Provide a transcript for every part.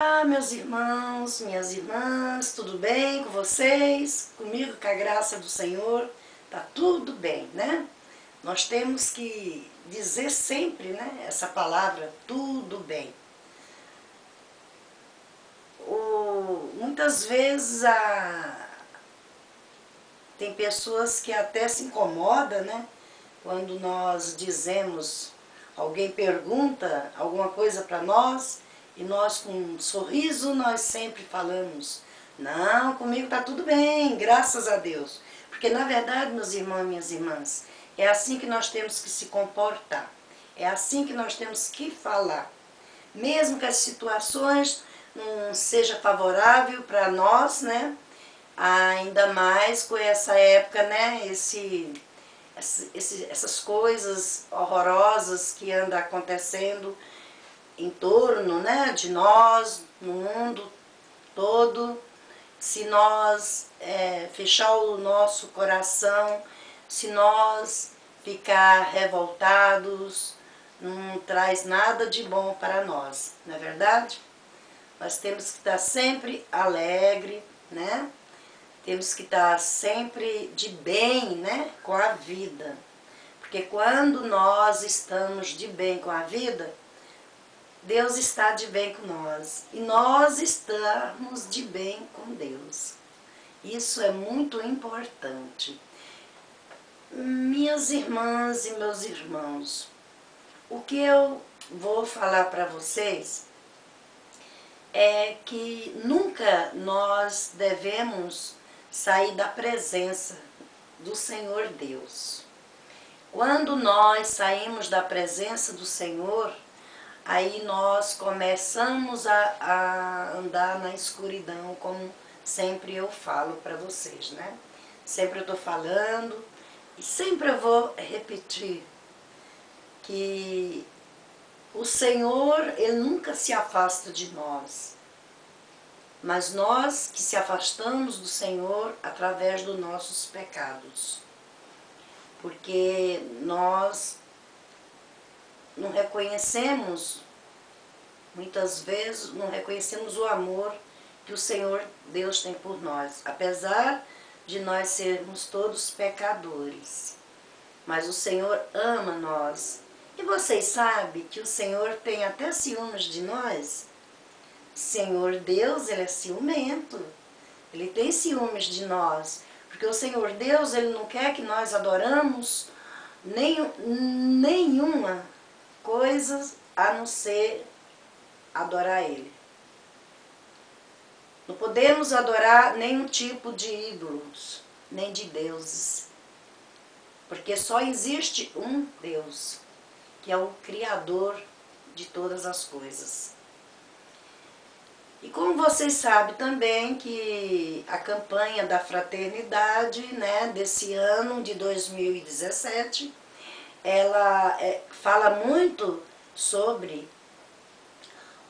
Olá, meus irmãos, minhas irmãs, tudo bem com vocês? Comigo, com a graça do Senhor, tá tudo bem, né? Nós temos que dizer sempre, né, essa palavra, tudo bem. Muitas vezes tem pessoas que até se incomodam, né, quando nós dizemos, alguém pergunta alguma coisa para nós, e nós com um sorriso, nós sempre falamos, não, comigo tá tudo bem, graças a Deus. Porque na verdade, meus irmãos e minhas irmãs, é assim que nós temos que se comportar. É assim que nós temos que falar. Mesmo que as situações não sejam favoráveis para nós, ainda mais com essa época, né, essas coisas horrorosas que andam acontecendo em torno, né, de nós, no mundo todo. Se nós fechar o nosso coração, se nós ficar revoltados, não traz nada de bom para nós, não é verdade? Nós temos que estar sempre alegre, né? Temos que estar sempre de bem, né, com a vida. Porque quando nós estamos de bem com a vida, Deus está de bem com nós. E nós estamos de bem com Deus. Isso é muito importante. Minhas irmãs e meus irmãos, o que eu vou falar para vocês é que nunca nós devemos sair da presença do Senhor Deus. Quando nós saímos da presença do Senhor, aí nós começamos a andar na escuridão, como sempre eu falo para vocês, né? Sempre eu estou falando e sempre eu vou repetir que o Senhor, Ele nunca se afasta de nós, mas nós que se afastamos do Senhor através dos nossos pecados, porque nós não reconhecemos, muitas vezes não reconhecemos o amor que o Senhor Deus tem por nós, apesar de nós sermos todos pecadores. Mas o Senhor ama nós. E vocês sabem que o Senhor tem até ciúmes de nós? Senhor Deus, Ele é ciumento. Ele tem ciúmes de nós. Porque o Senhor Deus, Ele não quer que nós adoramos nenhuma coisa a não ser adorar Ele. Não podemos adorar nenhum tipo de ídolos, nem de deuses. Porque só existe um Deus, que é o Criador de todas as coisas. E como vocês sabem também que a campanha da fraternidade, né, desse ano de 2017, ela fala muito sobre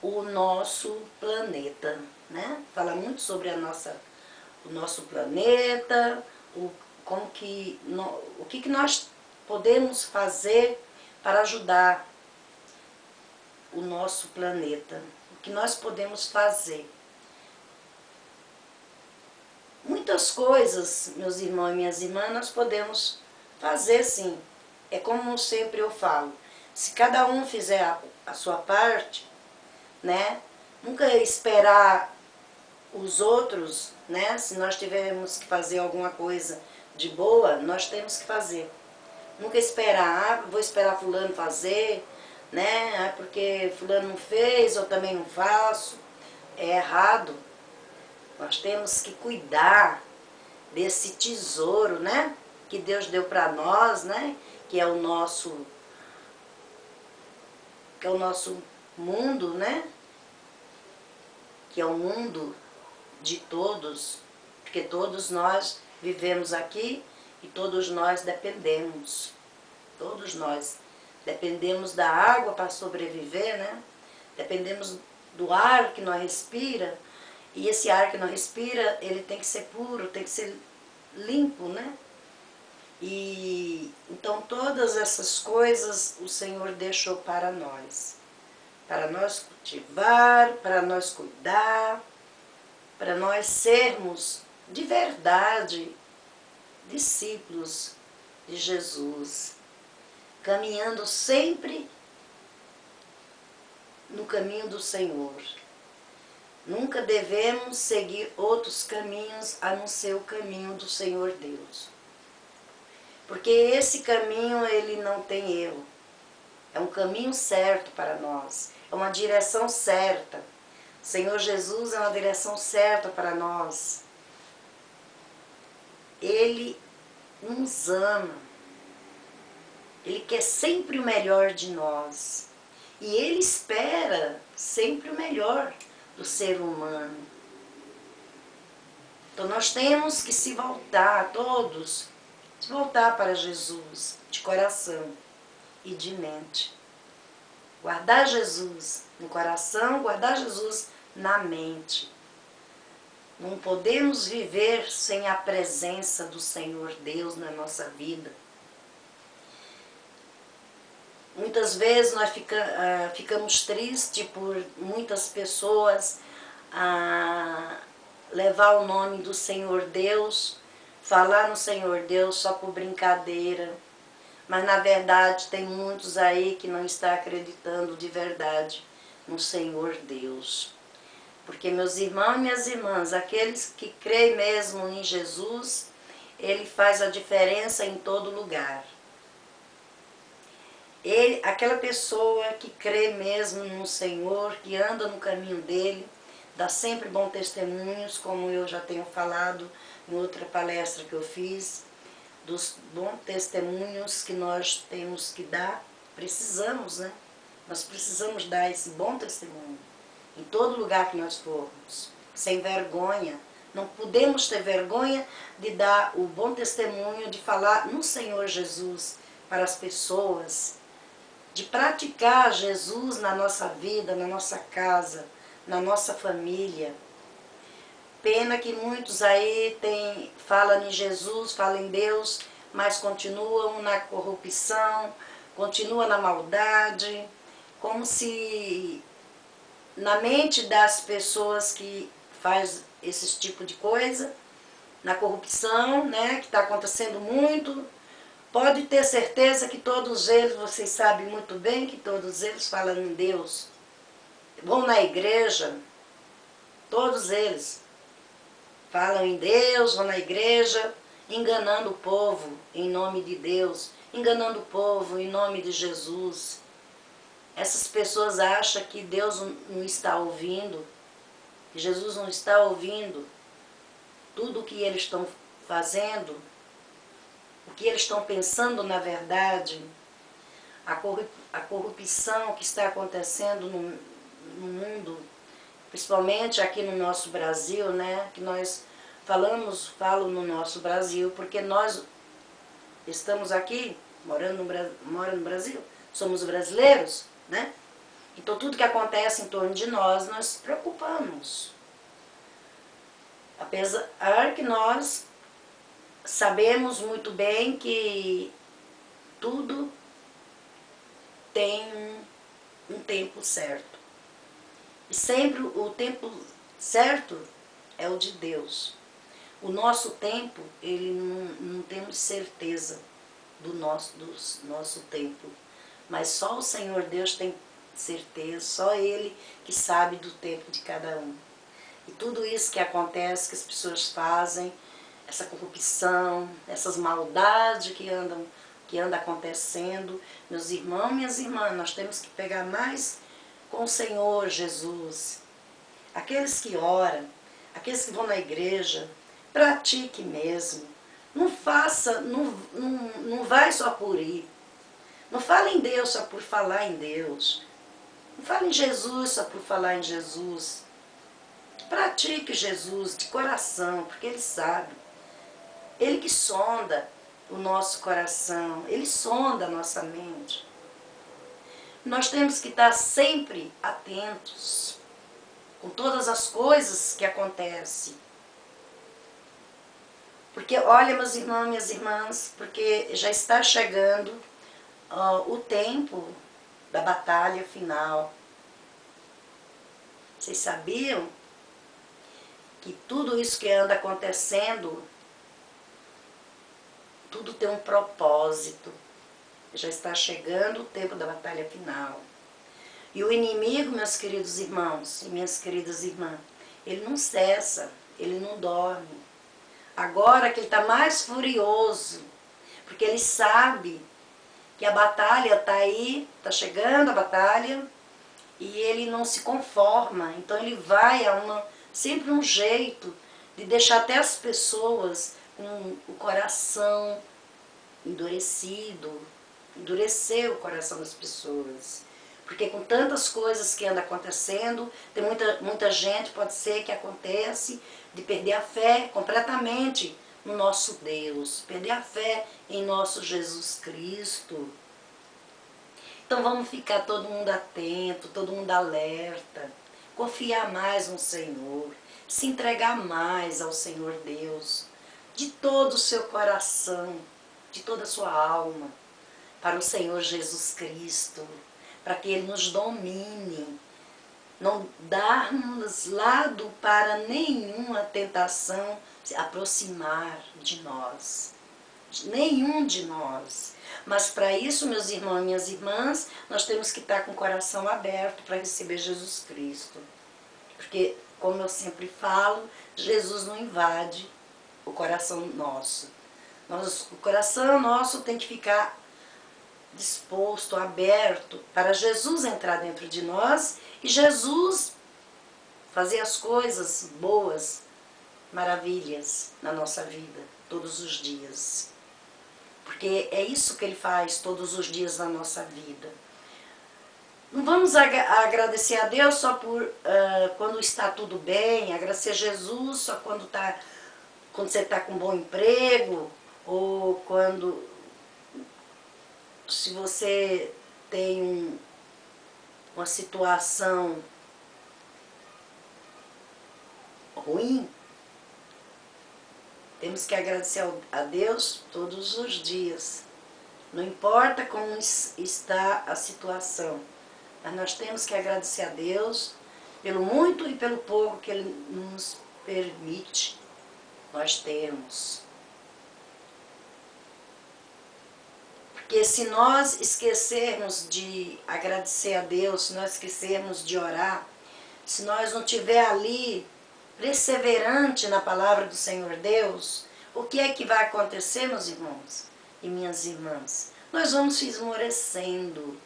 o nosso planeta, né? Fala muito sobre o nosso planeta, o que nós podemos fazer para ajudar o nosso planeta, o que nós podemos fazer. Muitas coisas, meus irmãos e minhas irmãs, nós podemos fazer sim. É como sempre eu falo, se cada um fizer a sua parte, né? Nunca esperar os outros, né? Se nós tivermos que fazer alguma coisa de boa, nós temos que fazer. Nunca esperar, vou esperar fulano fazer, né? Porque fulano não fez, eu também não faço. É errado. Nós temos que cuidar desse tesouro, né? Que Deus deu para nós, né? Que é o nosso mundo, né? Que é o mundo de todos, porque todos nós vivemos aqui e todos nós dependemos. Todos nós dependemos da água para sobreviver, né? Dependemos do ar que nós respira, e esse ar que nós respira, ele tem que ser puro, tem que ser limpo, né? E então todas essas coisas o Senhor deixou para nós. para nós cultivar, para nós cuidar, para nós sermos de verdade discípulos de Jesus, caminhando sempre no caminho do Senhor. Nunca devemos seguir outros caminhos a não ser o caminho do Senhor Deus. Porque esse caminho, ele não tem erro. É um caminho certo para nós. É uma direção certa. O Senhor Jesus é uma direção certa para nós. Ele nos ama. Ele quer sempre o melhor de nós. E Ele espera sempre o melhor do ser humano. Então nós temos que se voltar, todos, se voltar para Jesus, de coração e de mente. Guardar Jesus no coração, guardar Jesus na mente. Não podemos viver sem a presença do Senhor Deus na nossa vida. Muitas vezes nós ficamos tristes por muitas pessoas levar o nome do Senhor Deus, falar no Senhor Deus só por brincadeira. Mas na verdade tem muitos aí que não estão acreditando de verdade no Senhor Deus. Porque meus irmãos e minhas irmãs, aqueles que creem mesmo em Jesus, Ele faz a diferença em todo lugar. Aquela pessoa que crê mesmo no Senhor, que anda no caminho dele, dá sempre bons testemunhos, como eu já tenho falado em outra palestra que eu fiz, dos bons testemunhos que nós temos que dar, precisamos, né? Nós precisamos dar esse bom testemunho em todo lugar que nós formos, sem vergonha. Não podemos ter vergonha de dar o bom testemunho, de falar no Senhor Jesus para as pessoas, de praticar Jesus na nossa vida, na nossa casa, na nossa família. Pena que muitos aí falam em Jesus, falam em Deus, mas continuam na corrupção, continuam na maldade, como se na mente das pessoas que faz esse tipo de coisa, na corrupção, né, que está acontecendo muito, pode ter certeza que todos eles, vocês sabem muito bem que todos eles falam em Deus. Vão na igreja, todos eles falam em Deus, vão na igreja, enganando o povo em nome de Deus, enganando o povo em nome de Jesus. Essas pessoas acham que Deus não está ouvindo, que Jesus não está ouvindo tudo o que eles estão fazendo, o que eles estão pensando na verdade, a corrupção que está acontecendo no mundo, principalmente aqui no nosso Brasil, né? Que nós falo no nosso Brasil, porque nós estamos aqui, morando no Brasil, somos brasileiros, né? Então tudo que acontece em torno de nós nos preocupamos. Apesar que nós sabemos muito bem que tudo tem um tempo certo. E sempre o tempo certo é o de Deus. O nosso tempo, ele não temos certeza do nosso tempo. Mas só o Senhor Deus tem certeza, só Ele que sabe do tempo de cada um. E tudo isso que acontece, que as pessoas fazem, essa corrupção, essas maldades que anda acontecendo, meus irmãos e minhas irmãs, nós temos que pegar mais com o Senhor Jesus. Aqueles que oram, aqueles que vão na igreja, pratique mesmo. Não faça, não vai só por ir. Não fale em Deus só por falar em Deus. Não fale em Jesus só por falar em Jesus. Pratique Jesus de coração, porque Ele sabe. Ele que sonda o nosso coração, Ele sonda a nossa mente. Nós temos que estar sempre atentos com todas as coisas que acontecem. Porque, olha, meus irmãos e minhas irmãs, porque já está chegando o tempo da batalha final. Vocês sabiam que tudo isso que anda acontecendo, tudo tem um propósito. Já está chegando o tempo da batalha final. E o inimigo, meus queridos irmãos e minhas queridas irmãs, ele não cessa, ele não dorme. Agora que ele está mais furioso, porque ele sabe que a batalha está aí, está chegando a batalha, e ele não se conforma. Então ele vai a sempre um jeito de deixar até as pessoas com o coração endurecido, endurecer o coração das pessoas. Porque com tantas coisas que andam acontecendo, tem muita gente, pode ser que acontece, de perder a fé completamente no nosso Deus, perder a fé em nosso Jesus Cristo. Então vamos ficar todo mundo atento, todo mundo alerta, confiar mais no Senhor, se entregar mais ao Senhor Deus, de todo o seu coração, de toda a sua alma, para o Senhor Jesus Cristo, para que Ele nos domine, não darmos lado para nenhuma tentação se aproximar de nós, nenhum de nós. Mas para isso, meus irmãos e minhas irmãs, nós temos que estar com o coração aberto para receber Jesus Cristo. Porque, como eu sempre falo, Jesus não invade o coração nosso. O coração nosso tem que ficar disposto, aberto, para Jesus entrar dentro de nós e Jesus fazer as coisas boas, maravilhas na nossa vida, todos os dias. Porque é isso que Ele faz todos os dias na nossa vida. Não vamos agradecer a Deus só por quando está tudo bem, agradecer a Jesus só quando você está com um bom emprego, ou se você tem uma situação ruim. Temos que agradecer a Deus todos os dias. Não importa como está a situação, mas nós temos que agradecer a Deus pelo muito e pelo pouco que Ele nos permite nós termos. Porque se nós esquecermos de agradecer a Deus, se nós esquecermos de orar, se nós não estiver ali perseverante na palavra do Senhor Deus, o que é que vai acontecer, meus irmãos e minhas irmãs? Nós vamos esmorecendo,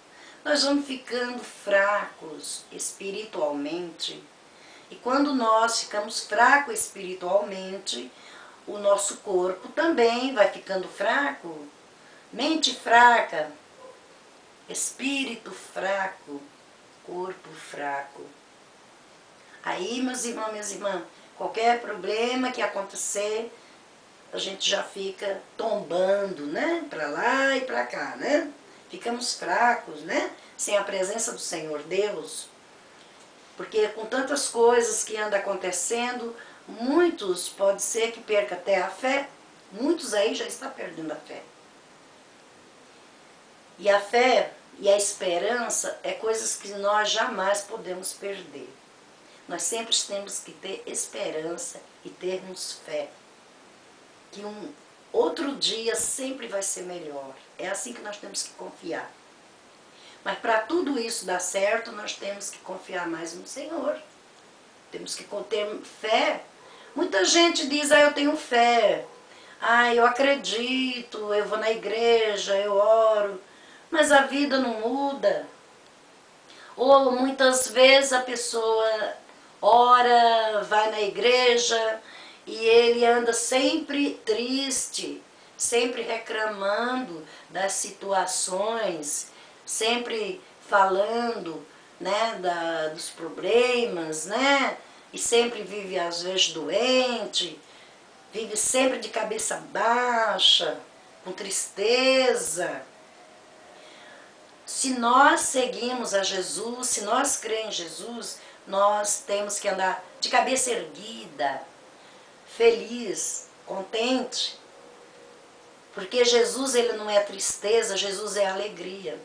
nós vamos ficando fracos espiritualmente. E quando nós ficamos fracos espiritualmente, o nosso corpo também vai ficando fraco. Mente fraca, espírito fraco, corpo fraco. Aí, meus irmãos, minhas irmãs, qualquer problema que acontecer, a gente já fica tombando, né? Para lá e para cá, né? Ficamos fracos, né? Sem a presença do Senhor Deus. Porque com tantas coisas que andam acontecendo, muitos pode ser que perca até a fé. Muitos aí já estão perdendo a fé. E a fé e a esperança é coisas que nós jamais podemos perder. Nós sempre temos que ter esperança e termos fé. Que um outro dia sempre vai ser melhor. É assim que nós temos que confiar. Mas para tudo isso dar certo, nós temos que confiar mais no Senhor. Temos que ter fé. Muita gente diz, eu tenho fé. Eu acredito, eu vou na igreja, eu oro. Mas a vida não muda. Ou muitas vezes a pessoa ora, vai na igreja e ele anda sempre triste, sempre reclamando das situações, sempre falando, né, dos problemas, né, e sempre vive às vezes doente, vive sempre de cabeça baixa, com tristeza. Se nós seguimos a Jesus, se nós cremos em Jesus, nós temos que andar de cabeça erguida, feliz, contente. Porque Jesus, Ele não é tristeza, Jesus é alegria.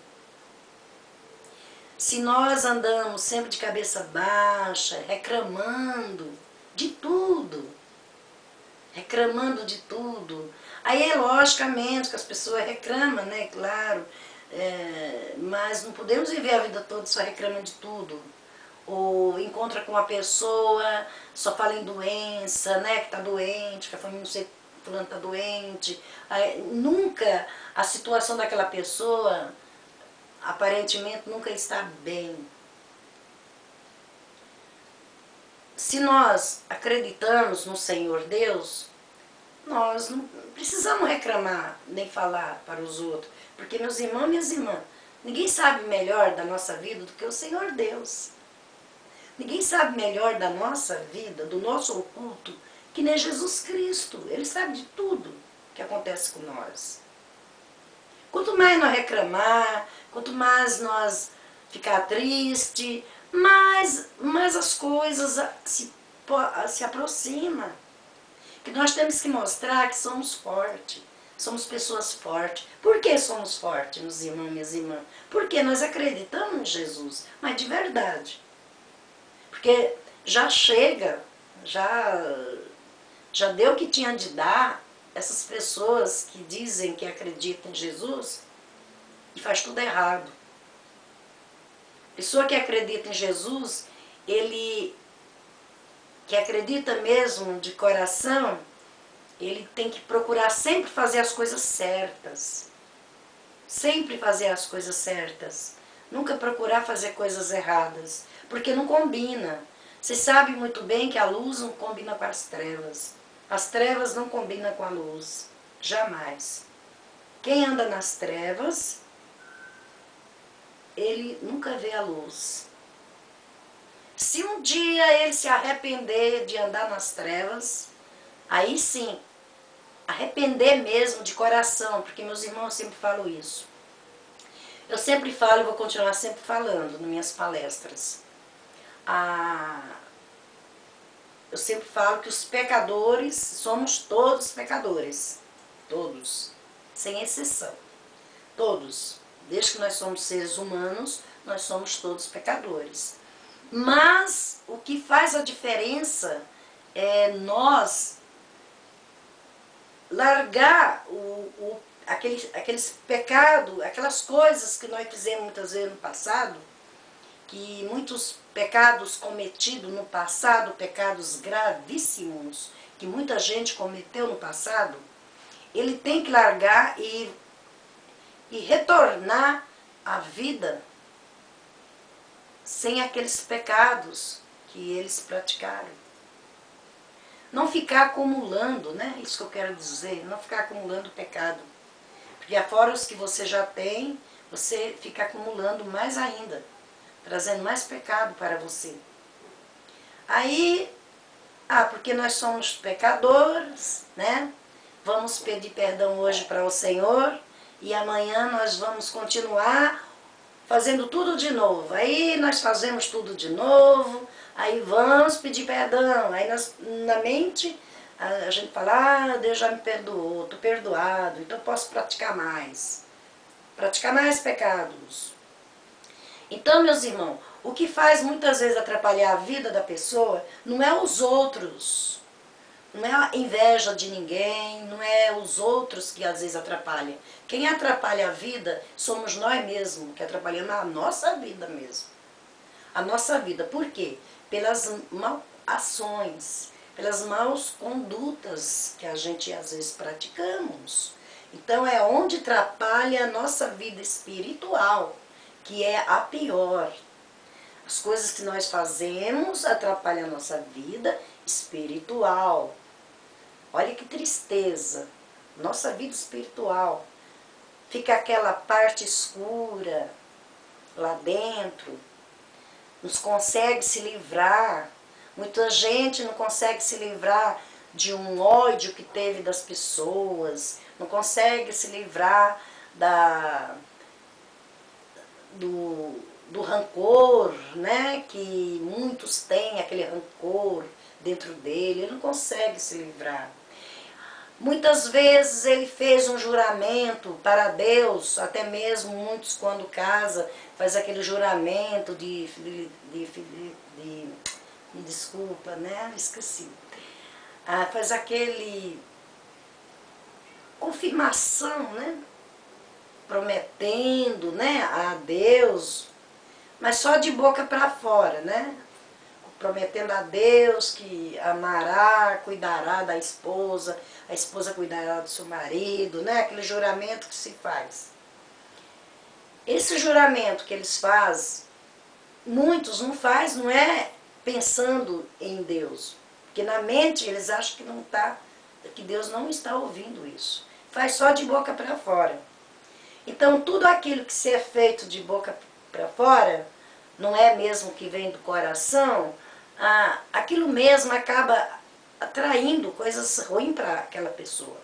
se nós andamos sempre de cabeça baixa, reclamando de tudo, aí é logicamente que as pessoas reclamam, né, claro, mas não podemos viver a vida toda só reclamando de tudo. Ou encontra com uma pessoa, só fala em doença, né, que tá doente, que a família não sei, fulano tá doente. Aí, nunca a situação daquela pessoa, aparentemente, nunca está bem. Se nós acreditamos no Senhor Deus, nós não precisamos reclamar, nem falar para os outros. Porque, meus irmãos e minhas irmãs, ninguém sabe melhor da nossa vida do que o Senhor Deus. Ninguém sabe melhor da nossa vida, do nosso oculto, que nem Jesus Cristo. Ele sabe de tudo que acontece com nós. Quanto mais nós reclamar, quanto mais nós ficar triste, mais as coisas se aproximam. Que nós temos que mostrar que somos fortes. Somos pessoas fortes. Por que somos fortes, meus irmãos e minhas irmãs? Porque nós acreditamos em Jesus, mas de verdade. Porque já chega, já deu o que tinha de dar essas pessoas que dizem que acreditam em Jesus e faz tudo errado. Pessoa que acredita em Jesus, ele que acredita mesmo de coração, ele tem que procurar sempre fazer as coisas certas. Sempre fazer as coisas certas. Nunca procurar fazer coisas erradas. Porque não combina. Você sabe muito bem que a luz não combina com as trevas. As trevas não combinam com a luz. Jamais. Quem anda nas trevas, ele nunca vê a luz. Se um dia ele se arrepender de andar nas trevas, aí sim, arrepender mesmo de coração, porque meus irmãos sempre falam isso. Eu sempre falo e vou continuar sempre falando nas minhas palestras. Eu sempre falo que os pecadores, somos todos pecadores. Todos, sem exceção. Todos. Desde que nós somos seres humanos, nós somos todos pecadores. Mas o que faz a diferença é nós largar aqueles pecados, aquelas coisas que nós fizemos muitas vezes no passado, que muitos pecados cometidos no passado, pecados gravíssimos, que muita gente cometeu no passado, ele tem que largar e retornar à vida sem aqueles pecados que eles praticaram. Não ficar acumulando, né? Isso que eu quero dizer, não ficar acumulando pecado. Porque fora os que você já tem, você fica acumulando mais ainda, trazendo mais pecado para você. Aí, porque nós somos pecadores, né? Vamos pedir perdão hoje para o Senhor e amanhã nós vamos continuar fazendo tudo de novo. Aí nós fazemos tudo de novo, aí vamos pedir perdão. Aí na mente a gente fala, Deus já me perdoou, estou perdoado, então posso praticar mais pecados. Então, meus irmãos, o que faz muitas vezes atrapalhar a vida da pessoa não é os outros, não é a inveja de ninguém, não é os outros que às vezes atrapalham. Quem atrapalha a vida somos nós mesmos, que atrapalhamos a nossa vida mesmo. A nossa vida. Por quê? Pelas mal ações, pelas maus condutas que a gente às vezes praticamos. Então é onde atrapalha a nossa vida espiritual, que é a pior. As coisas que nós fazemos atrapalham a nossa vida espiritual. Olha que tristeza. Nossa vida espiritual. Fica aquela parte escura lá dentro. Não consegue se livrar. Muita gente não consegue se livrar de um ódio que teve das pessoas. Não consegue se livrar do rancor, né? Que muitos têm aquele rancor dentro dele. Ele não consegue se livrar. Muitas vezes ele fez um juramento para Deus, até mesmo muitos quando casa, faz aquele juramento me desculpa, né? Esqueci. Faz aquele confirmação, né? Prometendo, né, a Deus, mas só de boca para fora, né? Prometendo a Deus que amará, cuidará da esposa, a esposa cuidará do seu marido, né? Aquele juramento que se faz. Esse juramento que eles fazem, muitos não faz, não é pensando em Deus, porque na mente eles acham que não tá, que Deus não está ouvindo isso. Faz só de boca para fora. Então tudo aquilo que se é feito de boca para fora, não é mesmo que vem do coração, aquilo mesmo acaba atraindo coisas ruins para aquela pessoa.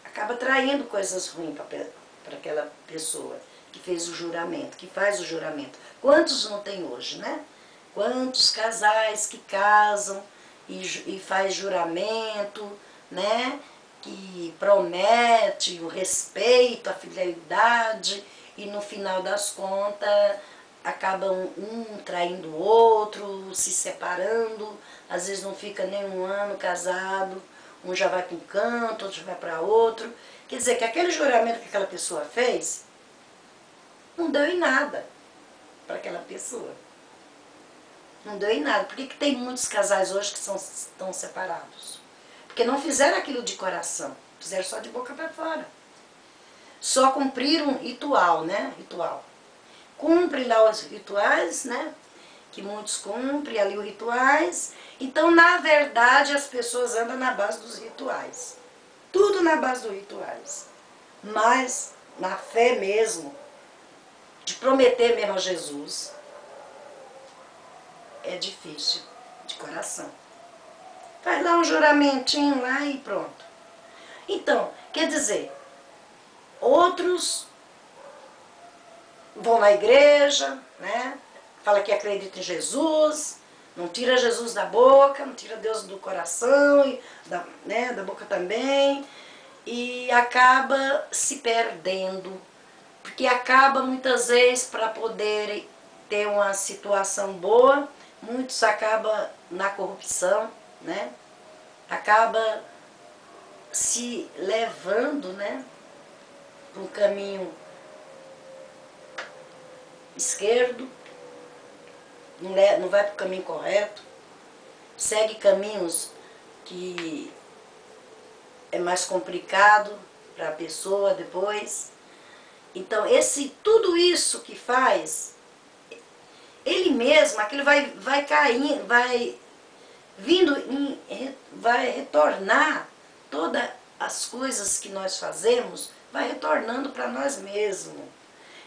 Acaba atraindo coisas ruins para aquela pessoa que fez o juramento, que faz o juramento. Quantos não tem hoje, né? Quantos casais que casam e faz juramento, né? Que promete o respeito, a fidelidade, e no final das contas acabam um traindo o outro, se separando, às vezes não fica nem um ano casado, um já vai para um canto, outro já vai para outro. Quer dizer que aquele juramento que aquela pessoa fez não deu em nada para aquela pessoa. Não deu em nada. Por que tem muitos casais hoje que estão separados? Porque não fizeram aquilo de coração, fizeram só de boca para fora. Só cumpriram ritual, né? Ritual. Cumpre lá os rituais, né? Que muitos cumprem ali os rituais. Então, na verdade, as pessoas andam na base dos rituais. Tudo na base dos rituais. Mas, na fé mesmo, de prometer mesmo a Jesus, é difícil, de coração. Faz lá um juramentinho lá e pronto. Então, quer dizer, outros vão na igreja, né? Fala que acredita em Jesus, não tira Jesus da boca, não tira Deus do coração, e da boca também, e acaba se perdendo, porque acaba muitas vezes, para poder ter uma situação boa, muitos acabam na corrupção, né? Acaba se levando, né, para um caminho esquerdo, não vai para o caminho correto, segue caminhos que é mais complicado para a pessoa depois. Então, tudo isso que faz, ele mesmo, aquilo vai caindo, vai vindo, vai retornar, todas as coisas que nós fazemos, vai retornando para nós mesmos.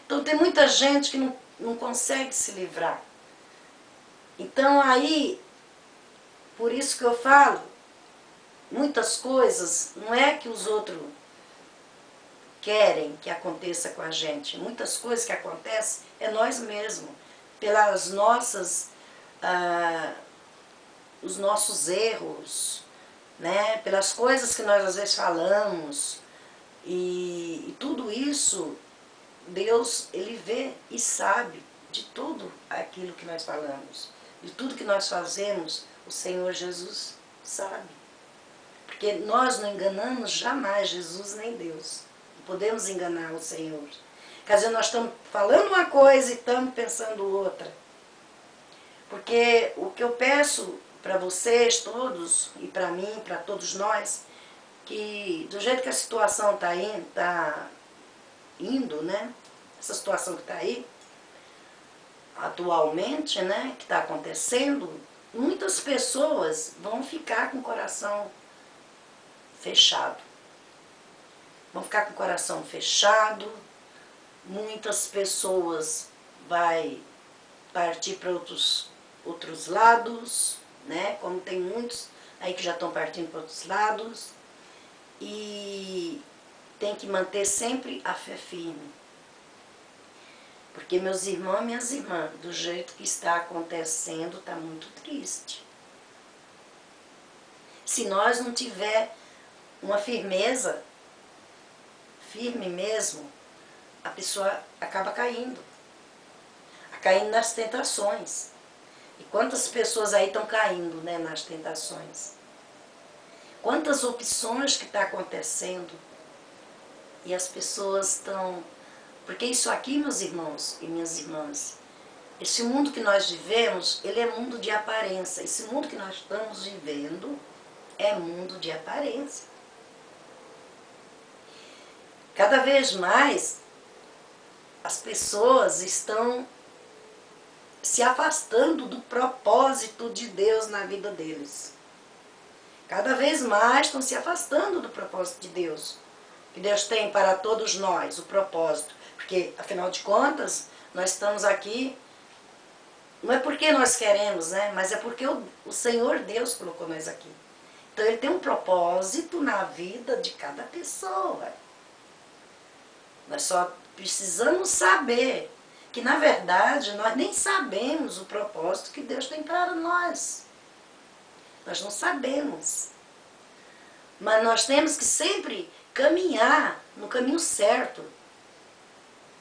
Então, tem muita gente que não consegue se livrar. Então, aí, por isso que eu falo, muitas coisas, não é que os outros querem que aconteça com a gente. Muitas coisas que acontecem é nós mesmos, pelas nossas, os nossos erros, né? Pelas coisas que nós às vezes falamos. E tudo isso, Deus, Ele vê e sabe de tudo aquilo que nós falamos. De tudo que nós fazemos, o Senhor Jesus sabe. Porque nós não enganamos jamais Jesus nem Deus. Não podemos enganar o Senhor. Quer dizer, nós estamos falando uma coisa e estamos pensando outra. Porque o que eu peço para vocês todos, e para mim, para todos nós, que do jeito que a situação está indo, né? Essa situação que está aí, atualmente, né, que está acontecendo, muitas pessoas vão ficar com o coração fechado. Vão ficar com o coração fechado, muitas pessoas vai partir para outros lados, né? Como tem muitos aí que já estão partindo para outros lados, e tem que manter sempre a fé firme. Porque meus irmãos e minhas irmãs, do jeito que está acontecendo, está muito triste. Se nós não tiver uma firmeza, firme mesmo, a pessoa acaba caindo nas tentações. E quantas pessoas aí estão caindo, né, nas tentações? Quantas opções que está acontecendo? E as pessoas estão... Porque isso aqui, meus irmãos e minhas irmãs, esse mundo que nós vivemos, ele é mundo de aparência. Esse mundo que nós estamos vivendo é mundo de aparência. Cada vez mais as pessoas estão se afastando do propósito de Deus na vida deles. Cada vez mais estão se afastando do propósito de Deus. Que Deus tem para todos nós, o propósito. Porque, afinal de contas, nós estamos aqui, não é porque nós queremos, né? Mas é porque o Senhor Deus colocou nós aqui. Então Ele tem um propósito na vida de cada pessoa. Nós só precisamos saber que, na verdade, nós nem sabemos o propósito que Deus tem para nós. Nós não sabemos. Mas nós temos que sempre caminhar no caminho certo,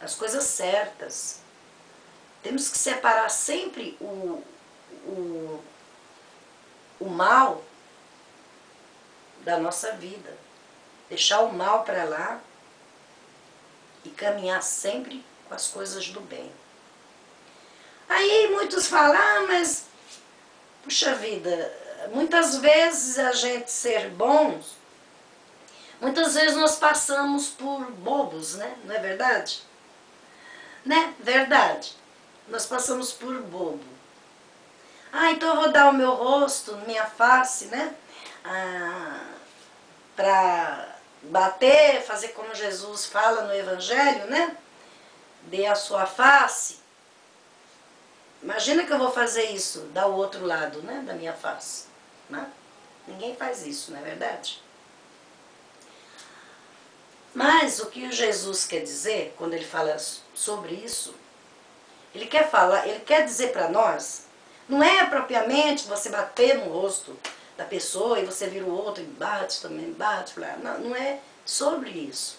as coisas certas. Temos que separar sempre o mal da nossa vida. Deixar o mal para lá e caminhar sempre com as coisas do bem. Aí muitos falam, mas, puxa vida, muitas vezes a gente ser bons, muitas vezes nós passamos por bobos, né? Não é verdade? Né? Verdade. Nós passamos por bobo. Então eu vou dar o meu rosto, minha face, né? Para bater, fazer como Jesus fala no Evangelho, né? Dê a sua face. Imagina que eu vou fazer isso, dar o outro lado, né? Da minha face. Né? Ninguém faz isso, não é verdade? Mas o que o Jesus quer dizer, quando ele fala sobre isso, ele quer dizer para nós, não é propriamente você bater no rosto da pessoa e você vira o outro e bate também, bate, não é sobre isso.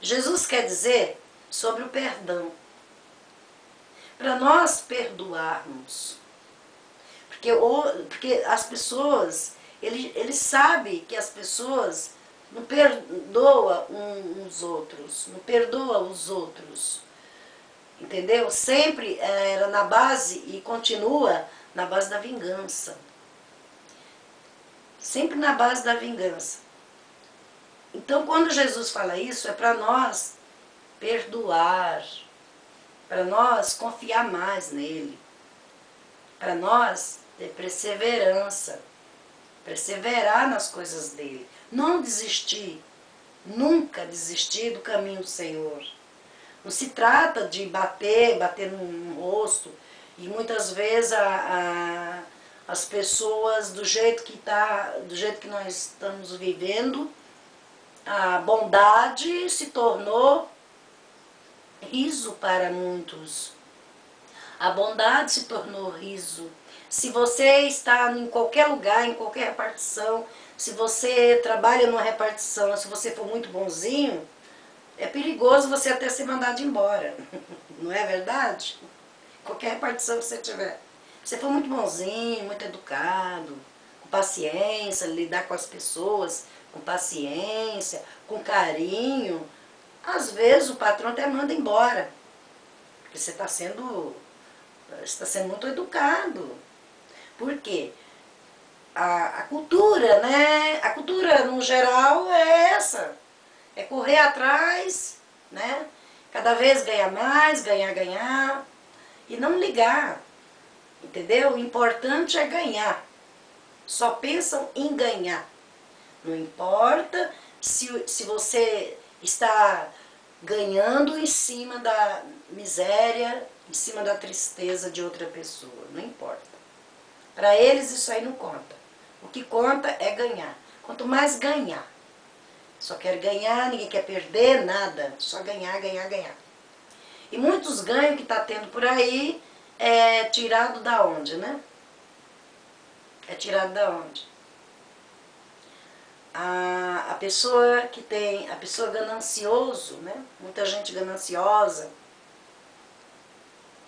Jesus quer dizer sobre o perdão. Para nós perdoarmos. Porque as pessoas, ele sabe que as pessoas não perdoam uns outros, não perdoam os outros. Entendeu? Sempre era na base e continua na base da vingança. Sempre na base da vingança. Então, quando Jesus fala isso, é para nós perdoar, para nós confiar mais nele, para nós ter perseverança, perseverar nas coisas dele, não desistir, nunca desistir do caminho do Senhor. Não se trata de bater no rosto, e muitas vezes as pessoas, do jeito que nós estamos vivendo, a bondade se tornou riso para muitos. A bondade se tornou riso. Se você está em qualquer lugar, em qualquer repartição, se você trabalha numa repartição, se você for muito bonzinho, é perigoso você até ser mandado embora. Não é verdade? Qualquer repartição que você tiver. Se você for muito bonzinho, muito educado, com paciência, lidar com as pessoas com paciência, com carinho, às vezes o patrão até manda embora. Porque você está sendo muito educado. Por quê? A cultura, né? A cultura, no geral, é essa. É correr atrás, né? Cada vez ganhar mais, ganhar. E não ligar. Entendeu? O importante é ganhar. Só pensam em ganhar. Não importa se você está ganhando em cima da miséria, em cima da tristeza de outra pessoa. Não importa. Para eles isso aí não conta. O que conta é ganhar. Quanto mais ganhar. Só quer ganhar, ninguém quer perder, nada. Só ganhar. E muitos ganhos que está tendo por aí é tirado da onde, né? É tirado da onde? A pessoa que tem, a pessoa ganancioso, né? Muita gente gananciosa,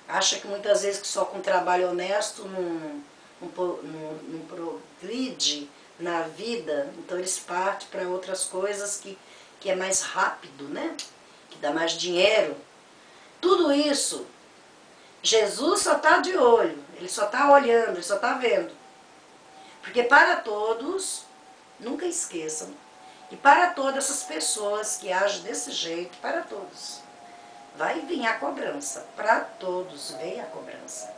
acha que muitas vezes que só com trabalho honesto não progride na vida, então eles partem para outras coisas que é mais rápido, né? Que dá mais dinheiro. Tudo isso, Jesus só está de olho, ele só está olhando, ele só está vendo. Porque para todos, nunca esqueçam, que para todas essas pessoas que agem desse jeito, para todos, vai vir a cobrança. Para todos vem a cobrança.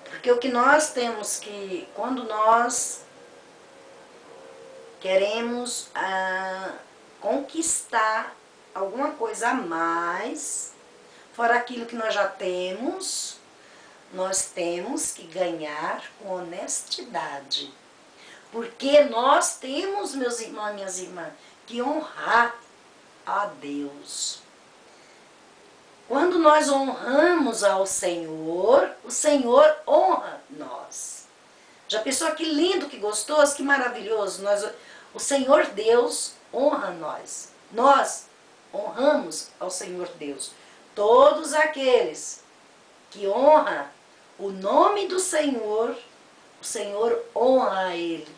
Porque o que nós temos que, quando nós queremos conquistar alguma coisa a mais, fora aquilo que nós já temos, nós temos que ganhar com honestidade. Porque nós temos, meus irmãos e minhas irmãs, que honrar a Deus. Quando nós honramos ao Senhor, o Senhor honra nós. Já pensou que lindo, que gostoso, que maravilhoso? O Senhor Deus honra nós. Nós honramos ao Senhor Deus. Todos aqueles que honram o nome do Senhor, o Senhor honra a Ele.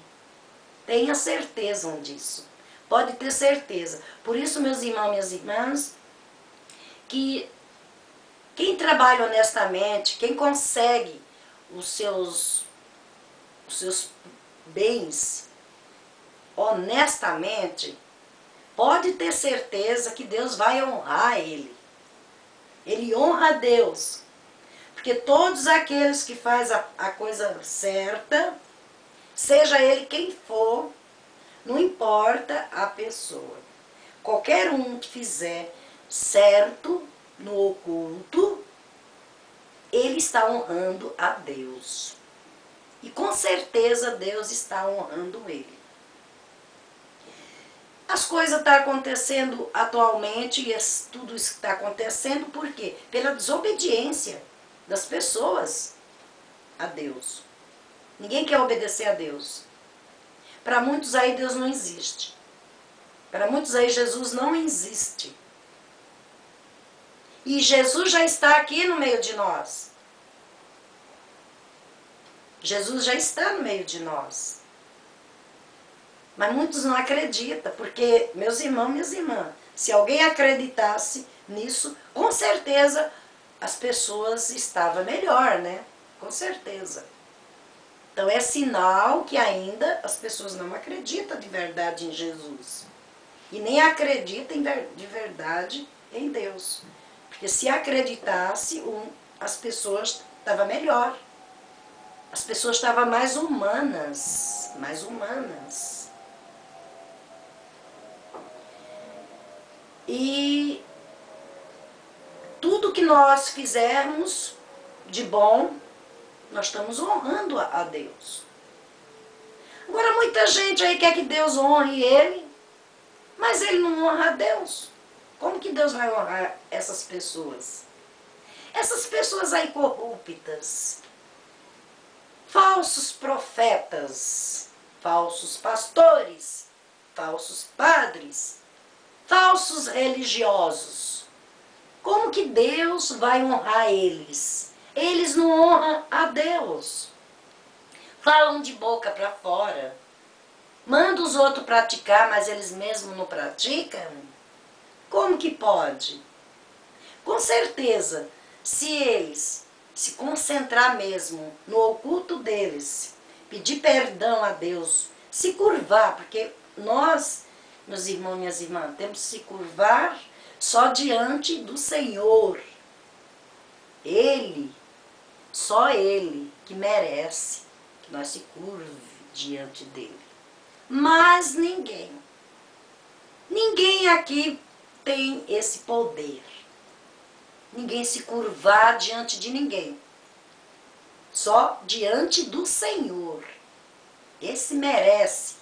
Tenha certeza disso. Pode ter certeza. Por isso, meus irmãos e minhas irmãs, que quem trabalha honestamente, quem consegue os seus bens honestamente, pode ter certeza que Deus vai honrar ele. Ele honra a Deus. Porque todos aqueles que fazem a coisa certa, seja ele quem for, não importa a pessoa. Qualquer um que fizer certo no oculto, ele está honrando a Deus. E com certeza Deus está honrando ele. As coisas estão acontecendo atualmente, e tudo isso está acontecendo por quê? Pela desobediência das pessoas a Deus. Ninguém quer obedecer a Deus. Para muitos aí Deus não existe. Para muitos aí Jesus não existe. E Jesus já está aqui no meio de nós. Jesus já está no meio de nós. Mas muitos não acreditam, porque, meus irmãos, minhas irmãs, se alguém acreditasse nisso, com certeza as pessoas estavam melhor, né? Com certeza. Então é sinal que ainda as pessoas não acreditam de verdade em Jesus. E nem acreditam de verdade em Deus. Porque se acreditasse, as pessoas estavam melhor. As pessoas estavam mais humanas. Mais humanas. E tudo que nós fizermos de bom, nós estamos honrando a Deus. Agora muita gente aí quer que Deus honre ele, mas ele não honra a Deus. Como que Deus vai honrar essas pessoas? Essas pessoas aí corruptas, falsos profetas, falsos pastores, falsos padres, falsos religiosos. Como que Deus vai honrar eles? Eles não honram a Deus. Falam de boca para fora. Mandam os outros praticar, mas eles mesmos não praticam? Como que pode? Com certeza, se eles se concentrar mesmo no oculto deles, pedir perdão a Deus, se curvar, porque nós, meus irmãos e minhas irmãs, temos que se curvar só diante do Senhor. Ele, só Ele que merece que nós se curve diante dele. Mas ninguém aqui tem esse poder. Ninguém se curvar diante de ninguém. Só diante do Senhor. Esse merece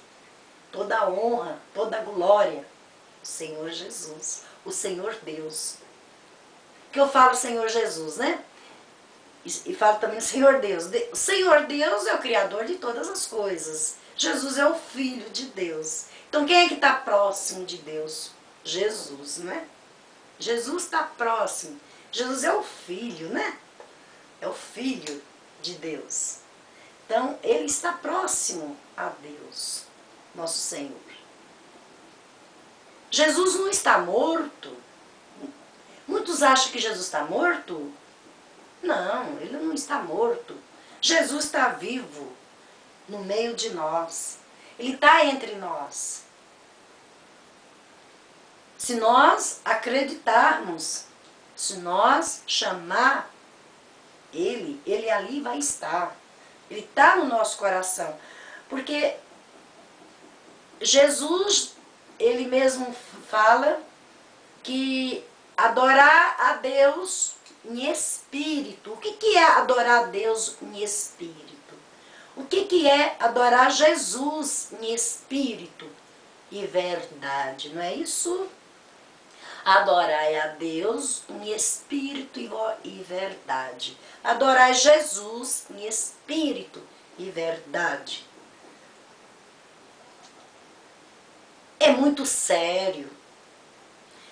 toda a honra, toda a glória. O Senhor Jesus, o Senhor Deus. Que eu falo Senhor Jesus, né? E fala também Senhor Deus. O Senhor Deus é o Criador de todas as coisas. Jesus é o Filho de Deus. Então quem é que está próximo de Deus? Jesus, né? Jesus está próximo. Jesus é o Filho, né? É o Filho de Deus. Então ele está próximo a Deus, nosso Senhor. Jesus não está morto. Muitos acham que Jesus está morto. Não, ele não está morto. Jesus está vivo no meio de nós. Ele está entre nós. Se nós acreditarmos, se nós chamar ele, ele ali vai estar. Ele está no nosso coração. Porque Jesus, ele mesmo fala que adorar a Deus em espírito. O que é adorar a Deus em espírito? O que é adorar Jesus em espírito e verdade? Não é isso? Adorai a Deus em espírito e verdade. Adorai Jesus em espírito e verdade. É muito sério.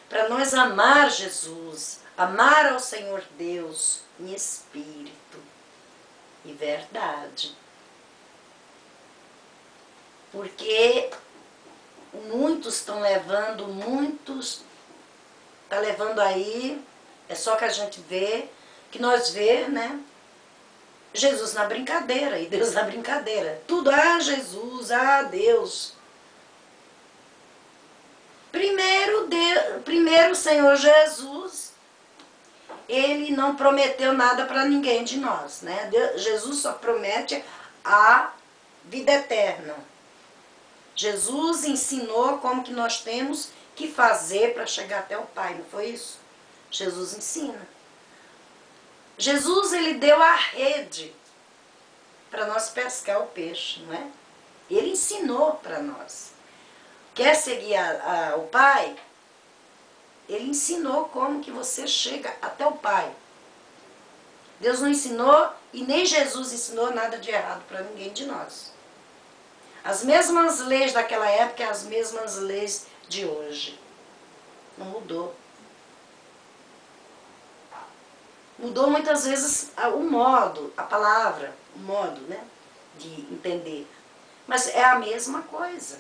Para nós amar Jesus, amar ao Senhor Deus em espírito e verdade. Porque muitos estão levando, está levando aí, é só que a gente vê, que nós vê, né? Jesus na brincadeira e Deus na brincadeira. Tudo, Jesus, Deus. Primeiro o Senhor Jesus, ele não prometeu nada para ninguém de nós, né? Jesus só promete a vida eterna. Jesus ensinou como que nós temos que fazer para chegar até o Pai, não foi isso? Jesus ensina. Jesus, ele deu a rede para nós pescar o peixe, não é? Ele ensinou para nós. Quer seguir o Pai? Ele ensinou como que você chega até o Pai. Deus não ensinou e nem Jesus ensinou nada de errado para ninguém de nós. As mesmas leis daquela época, as mesmas leis de hoje. Não mudou. Mudou muitas vezes o modo, a palavra, o modo, né, de entender. Mas é a mesma coisa.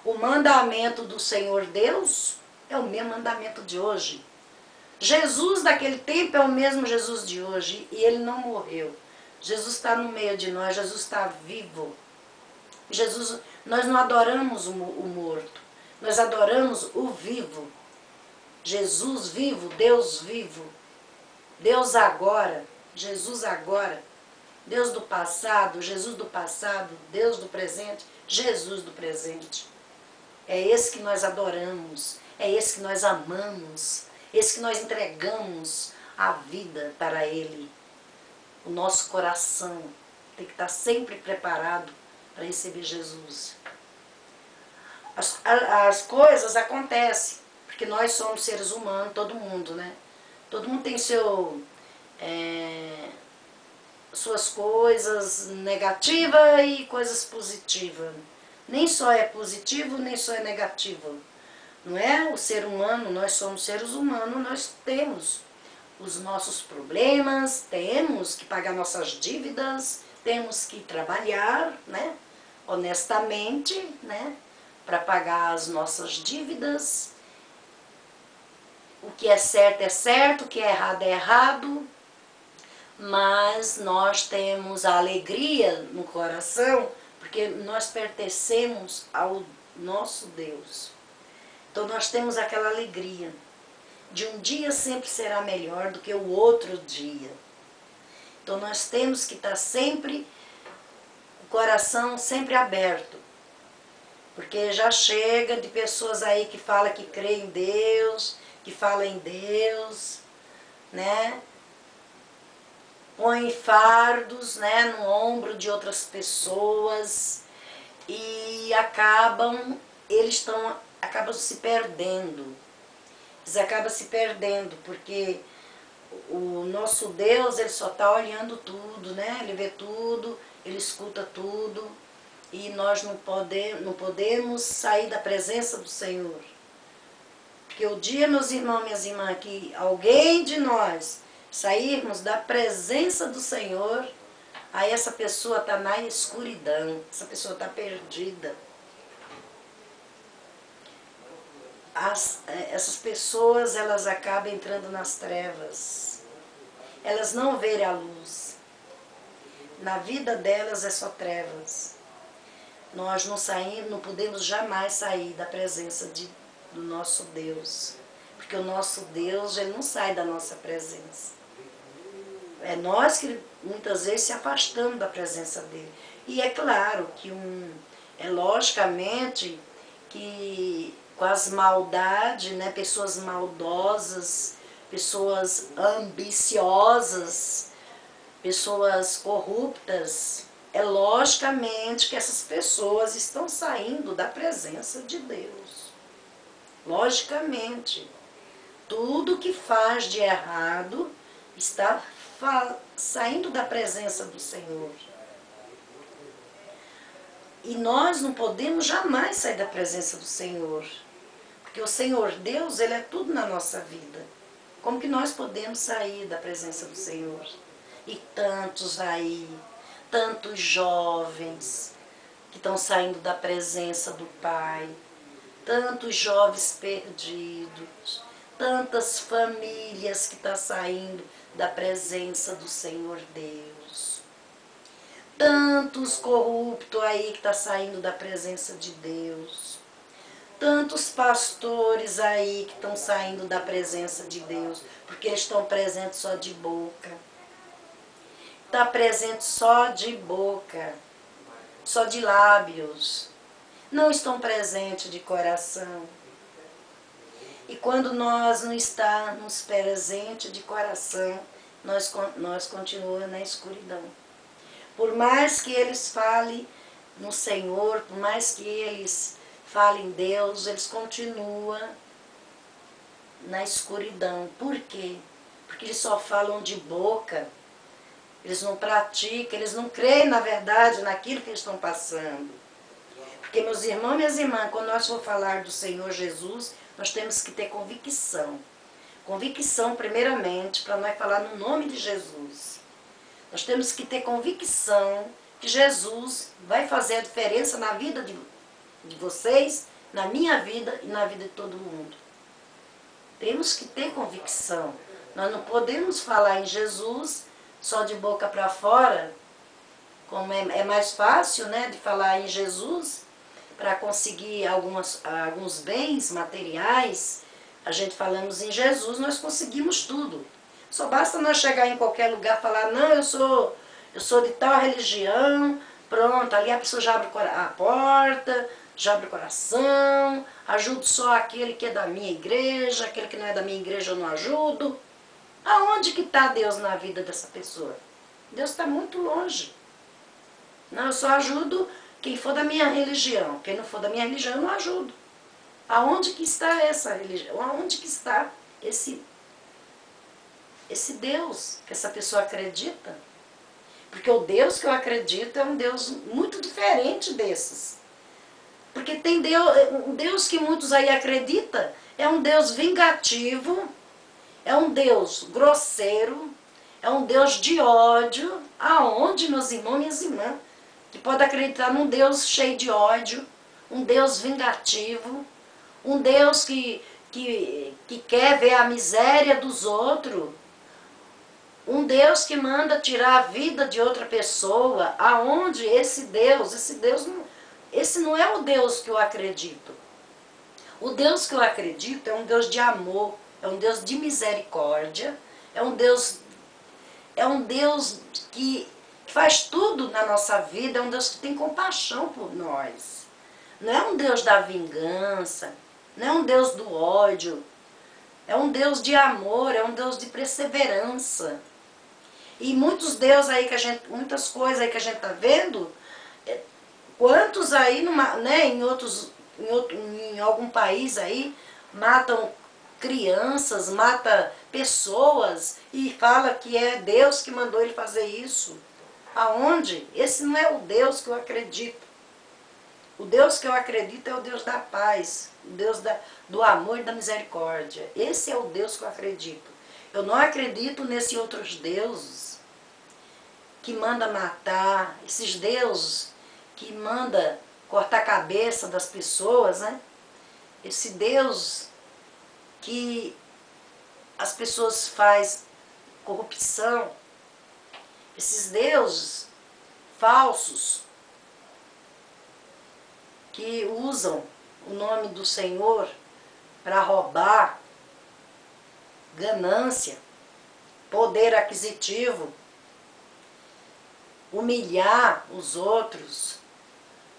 O mandamento do Senhor Deus é o mesmo mandamento de hoje. Jesus daquele tempo é o mesmo Jesus de hoje e ele não morreu. Jesus está no meio de nós, Jesus está vivo. Jesus, nós não adoramos o morto, nós adoramos o vivo. Jesus vivo, Deus vivo. Deus agora, Jesus agora. Deus do passado, Jesus do passado, Deus do presente, Jesus do presente. É esse que nós adoramos, é esse que nós amamos, esse que nós entregamos a vida para Ele. O nosso coração tem que estar sempre preparado para receber Jesus. As coisas acontecem, porque nós somos seres humanos, todo mundo, né? Todo mundo tem suas coisas negativas e coisas positivas. Nem só é positivo, nem só é negativo. Não é? O ser humano, nós somos seres humanos, nós temos os nossos problemas, temos que pagar nossas dívidas, temos que trabalhar, né? Honestamente, né? Para pagar as nossas dívidas. O que é certo, o que é errado, mas nós temos a alegria no coração, porque nós pertencemos ao nosso Deus. Então nós temos aquela alegria de um dia sempre será melhor do que o outro dia. Então nós temos que estar sempre, o coração sempre aberto. Porque já chega de pessoas aí que falam que creem em Deus, que falam em Deus, né? Põe fardos, né, no ombro de outras pessoas e eles acabam se perdendo. Eles acabam se perdendo porque o nosso Deus, ele só está olhando tudo, né? Ele vê tudo, ele escuta tudo. E nós não podemos sair da presença do Senhor. Porque o dia, meus irmãos, minhas irmãs, que alguém de nós sairmos da presença do Senhor, aí essa pessoa está na escuridão, essa pessoa está perdida. Essas pessoas, elas acabam entrando nas trevas. Elas não veem a luz. Na vida delas é só trevas. Nós não podemos jamais sair da presença do nosso Deus. Porque o nosso Deus, ele não sai da nossa presença. É nós que muitas vezes se afastamos da presença dele. E é claro que logicamente que com as maldades, né, pessoas maldosas, pessoas ambiciosas, pessoas corruptas, é logicamente que essas pessoas estão saindo da presença de Deus. Logicamente. Tudo que faz de errado está saindo da presença do Senhor. E nós não podemos jamais sair da presença do Senhor. Porque o Senhor Deus, ele é tudo na nossa vida. Como que nós podemos sair da presença do Senhor? E tantos aí, tantos jovens que estão saindo da presença do Pai, tantos jovens perdidos, tantas famílias que estão saindo da presença do Senhor Deus, tantos corruptos aí que estão saindo da presença de Deus, tantos pastores aí que estão saindo da presença de Deus, porque eles estão presentes só de boca. Está presente só de boca, só de lábios, não estão presentes de coração. E quando nós não estamos presentes de coração, nós continuamos na escuridão. Por mais que eles falem no Senhor, por mais que eles falem em Deus, eles continuam na escuridão. Por quê? Porque eles só falam de boca. Eles não praticam, eles não creem, na verdade, naquilo que eles estão passando. Porque, meus irmãos e minhas irmãs, quando nós for falar do Senhor Jesus, nós temos que ter convicção. Convicção, primeiramente, para nós falar no nome de Jesus. Nós temos que ter convicção que Jesus vai fazer a diferença na vida de vocês, na minha vida e na vida de todo mundo. Temos que ter convicção. Nós não podemos falar em Jesus só de boca para fora, como é mais fácil, né, de falar em Jesus, para conseguir alguns bens materiais. A gente falamos em Jesus, nós conseguimos tudo. Só basta nós chegar em qualquer lugar e falar, não, eu sou de tal religião, pronto, ali a pessoa já abre a porta, já abre o coração, ajudo só aquele que é da minha igreja, aquele que não é da minha igreja eu não ajudo. Aonde que está Deus na vida dessa pessoa? Deus está muito longe. Não, eu só ajudo quem for da minha religião. Quem não for da minha religião, eu não ajudo. Aonde que está essa religião? Aonde que está esse Deus que essa pessoa acredita? Porque o Deus que eu acredito é um Deus muito diferente desses. Porque tem um Deus que muitos aí acreditam, é um Deus vingativo, é um Deus grosseiro, é um Deus de ódio. Aonde, meus irmãos e minhas irmãs, que pode acreditar num Deus cheio de ódio, um Deus vingativo, um Deus que quer ver a miséria dos outros, um Deus que manda tirar a vida de outra pessoa? Aonde esse Deus não é o Deus que eu acredito. O Deus que eu acredito é um Deus de amor, é um Deus de misericórdia, é um Deus que faz tudo na nossa vida, é um Deus que tem compaixão por nós. Não é um Deus da vingança, não é um Deus do ódio, é um Deus de amor, é um Deus de perseverança. E muitas coisas aí que a gente está vendo, quantos aí né, em algum país aí matam crianças, matam pessoas e fala que é Deus que mandou ele fazer isso. Aonde? Esse não é o Deus que eu acredito. O Deus que eu acredito é o Deus da paz, o Deus do amor e da misericórdia. Esse é o Deus que eu acredito. Eu não acredito nesses outros deuses que manda matar, esses deuses que manda cortar a cabeça das pessoas, né? Esse Deus que as pessoas fazem corrupção, esses deuses falsos que usam o nome do Senhor para roubar, ganância, poder aquisitivo, humilhar os outros.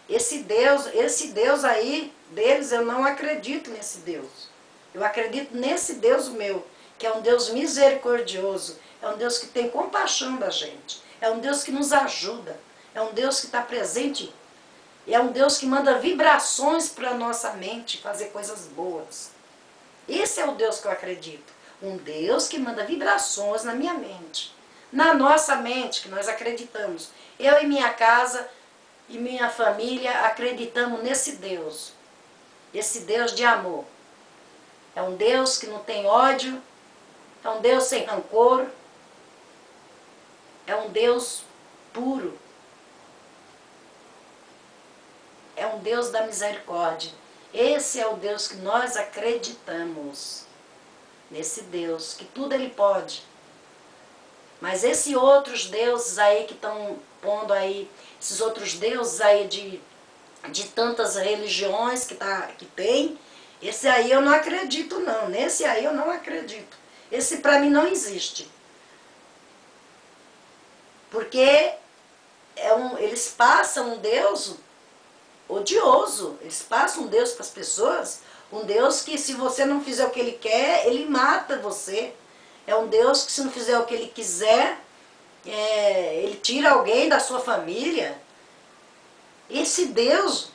Esse Deus aí deles, eu não acredito nesse Deus. Eu acredito nesse Deus meu, que é um Deus misericordioso, é um Deus que tem compaixão da gente, é um Deus que nos ajuda, é um Deus que está presente, é um Deus que manda vibrações para a nossa mente fazer coisas boas. Esse é o Deus que eu acredito. Um Deus que manda vibrações na minha mente, na nossa mente, que nós acreditamos. Eu e minha casa e minha família acreditamos nesse Deus. Esse Deus de amor. É um Deus que não tem ódio, é um Deus sem rancor, é um Deus puro. É um Deus da misericórdia. Esse é o Deus que nós acreditamos. Nesse Deus, que tudo Ele pode. Mas esses outros deuses aí que estão pondo aí, esses outros deuses aí de tantas religiões que tem, esse aí eu não acredito não. Nesse aí eu não acredito. Esse para mim não existe. Porque eles passam um Deus odioso. Eles passam um Deus para as pessoas, um Deus que se você não fizer o que Ele quer, Ele mata você. É um Deus que se não fizer o que Ele quiser, Ele tira alguém da sua família. Esse Deus,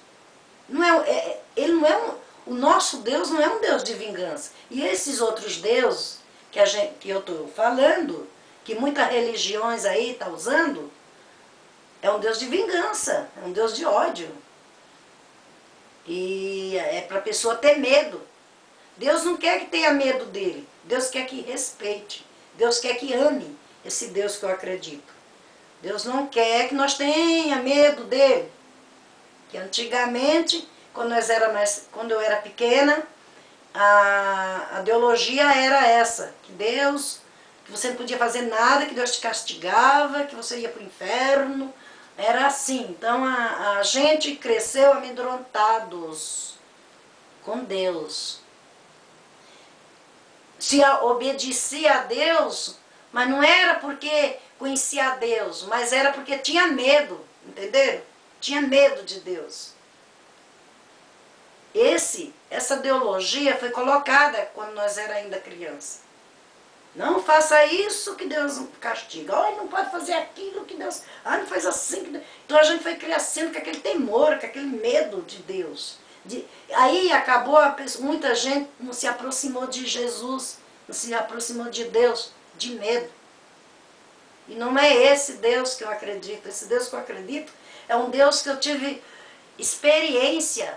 ele não é o nosso Deus não é um Deus de vingança. E esses outros deuses que eu estou falando, que muitas religiões aí estão usando, é um Deus de vingança, é um Deus de ódio. E é para a pessoa ter medo. Deus não quer que tenha medo dele. Deus quer que respeite. Deus quer que ame esse Deus que eu acredito. Deus não quer que nós tenha medo dele. Que antigamente, quando eu era pequena, a ideologia era essa. Que você não podia fazer nada, que Deus te castigava, que você ia para o inferno. Era assim. Então a gente cresceu amedrontados com Deus. Se obedecia a Deus, mas não era porque conhecia a Deus, mas era porque tinha medo, entenderam? Tinha medo de Deus. Essa ideologia foi colocada quando nós era ainda criança. Não faça isso que Deus castiga. Oh, não pode fazer aquilo que Deus... Ah, não faz assim. Então a gente foi crescendo com aquele temor, com aquele medo de Deus. Aí acabou, muita gente não se aproximou de Jesus, não se aproximou de Deus, de medo. E não é esse Deus que eu acredito. Esse Deus que eu acredito é um Deus que eu tive experiência.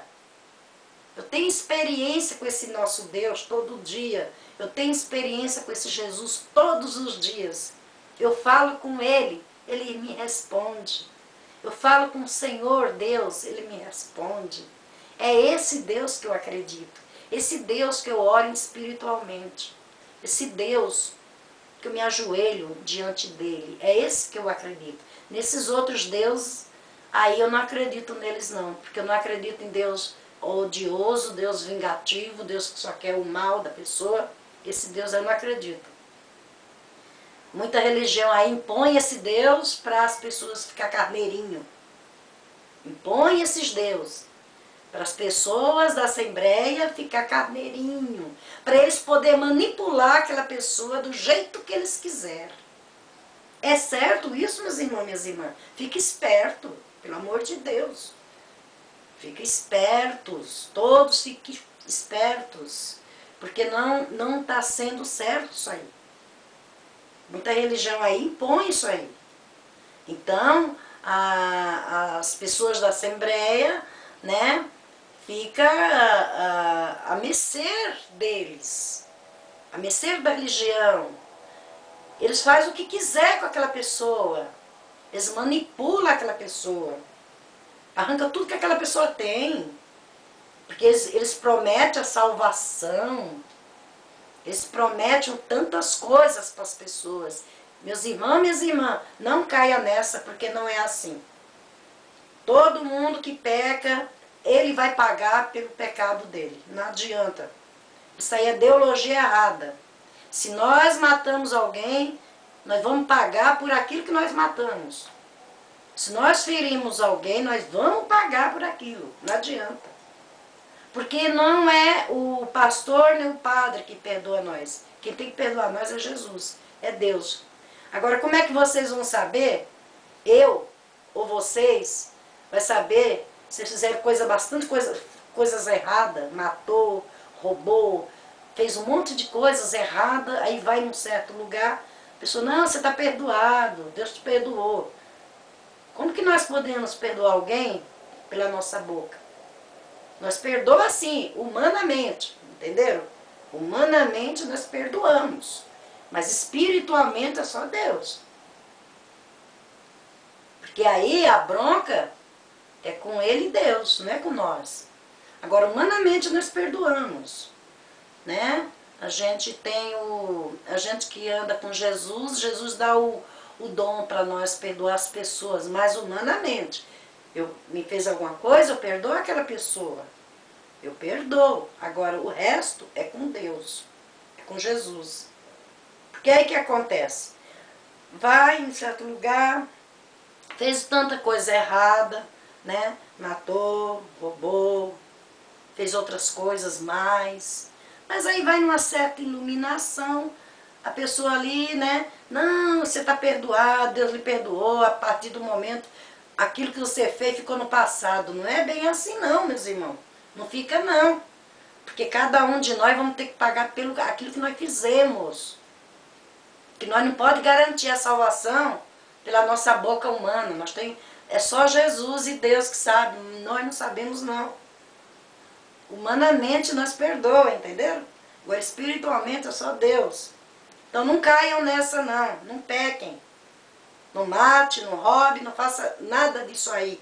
Eu tenho experiência com esse nosso Deus todo dia. Eu tenho experiência com esse Jesus todos os dias. Eu falo com Ele, Ele me responde. Eu falo com o Senhor Deus, Ele me responde. É esse Deus que eu acredito. Esse Deus que eu oro espiritualmente. Esse Deus que eu me ajoelho diante dEle. É esse que eu acredito. Nesses outros deuses, aí eu não acredito neles não. Porque eu não acredito em Deus odioso, Deus vingativo, Deus que só quer o mal da pessoa. Esse Deus eu não acredito. Muita religião aí impõe esse Deus para as pessoas ficar carneirinho. Impõe esses deuses para as pessoas da Assembleia ficar carneirinho. Para eles poderem manipular aquela pessoa do jeito que eles quiserem. É certo isso, meus irmãos, minhas irmãs? Fique esperto, pelo amor de Deus. Fiquem espertos, todos fiquem espertos. porque não está sendo certo isso aí. Muita religião aí impõe isso aí. Então, as pessoas da Assembleia, né, fica a mercê deles, a mercê da religião. Eles fazem o que quiser com aquela pessoa, eles manipulam aquela pessoa, arrancam tudo que aquela pessoa tem, porque eles prometem a salvação, eles prometem tantas coisas para as pessoas. Meus irmãos, minhas irmãs, não caia nessa, porque não é assim. Todo mundo que peca, ele vai pagar pelo pecado dele. Não adianta. Isso aí é ideologia errada. Se nós matamos alguém, nós vamos pagar por aquilo que nós matamos. Se nós ferimos alguém, nós vamos pagar por aquilo. Não adianta. Porque não é o pastor nem o padre que perdoa nós. Quem tem que perdoar nós é Jesus, é Deus. Agora, como é que vocês vão saber? Eu ou vocês vai saber se fizeram coisas erradas, matou, roubou, fez um monte de coisas erradas, aí vai num certo lugar, a pessoa, não, você está perdoado, Deus te perdoou. Como que nós podemos perdoar alguém pela nossa boca? Nós perdoamos assim, humanamente, entenderam? Humanamente nós perdoamos, mas espiritualmente é só Deus. Porque aí a bronca é com Ele e Deus, não é com nós. Agora, humanamente nós perdoamos, né? A gente que anda com Jesus, Jesus dá o dom para nós perdoar as pessoas, mas humanamente. Me fez alguma coisa, eu perdoo aquela pessoa. Eu perdoo. Agora, o resto é com Deus, é com Jesus. Porque aí que acontece? Vai em certo lugar, fez tanta coisa errada, né? Matou, roubou, fez outras coisas mais. Mas aí vai numa certa iluminação, a pessoa ali, né? Não, você está perdoado, Deus lhe perdoou, a partir do momento, aquilo que você fez ficou no passado. Não é bem assim não, meus irmãos. Não fica não. Porque cada um de nós vamos ter que pagar pelo aquilo que nós fizemos. Que nós não podemos garantir a salvação pela nossa boca humana. É só Jesus e Deus que sabe. Nós não sabemos não. Humanamente nós perdoamos, entenderam? Agora espiritualmente é só Deus. Então não caiam nessa não. Não pequem. Não mate, não roube, não faça nada disso aí.